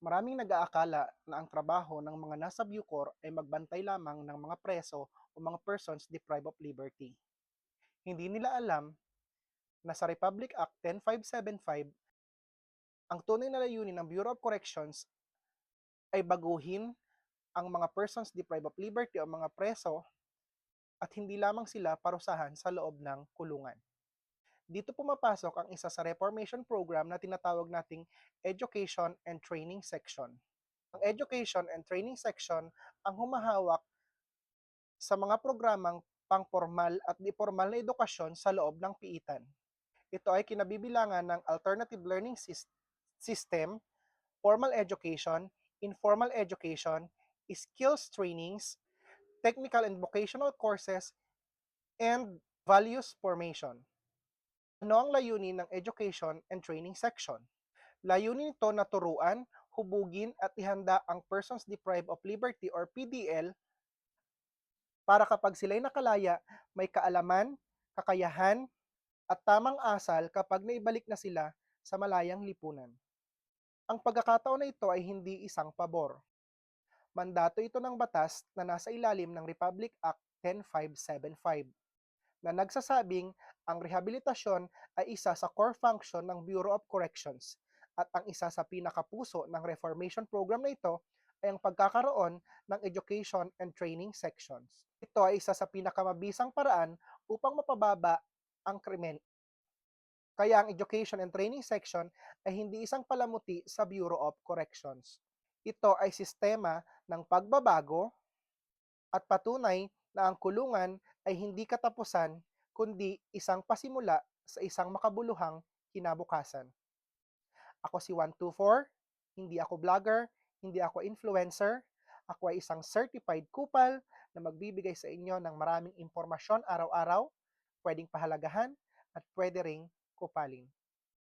Maraming nag-aakala na ang trabaho ng mga nasa Bucor ay magbantay lamang ng mga preso o mga persons deprived of liberty. Hindi nila alam na sa Republic Act 10575, ang tunay na layunin ng Bureau of Corrections ay baguhin ang mga persons deprived of liberty o mga preso at hindi lamang sila parusahan sa loob ng kulungan. Dito pumapasok ang isa sa reformation program na tinatawag nating Education and Training Section. Ang Education and Training Section ang humahawak sa mga programang pangpormal at di-formal na edukasyon sa loob ng piitan. Ito ay kinabibilangan ng alternative learning system, formal education, informal education, skills trainings, technical and vocational courses, and values formation. Ano ang layunin ng Education and Training Section? Layunin nito na turuan, hubugin at ihanda ang Persons Deprived of Liberty or PDL para kapag sila'y nakalaya, may kaalaman, kakayahan, at tamang asal kapag naibalik na sila sa malayang lipunan. Ang pagkakataon na ito ay hindi isang pabor. Mandato ito ng batas na nasa ilalim ng Republic Act 10575 na nagsasabing ang rehabilitasyon ay isa sa core function ng Bureau of Corrections at ang isa sa pinakapuso ng reformation program na ito ay ang pagkakaroon ng education and training sections. Ito ay isa sa pinakamabisang paraan upang mapababa ang krimen. Kaya ang education and training section ay hindi isang palamuti sa Bureau of Corrections. Ito ay sistema ng pagbabago at patunay na ang kulungan ay hindi katapusan kundi isang pasimula sa isang makabuluhang kinabukasan. Ako si 124, hindi ako vlogger, hindi ako influencer, ako ay isang certified kupal na magbibigay sa inyo ng maraming impormasyon araw-araw, pwedeng pahalagahan at pwede ring kupalin.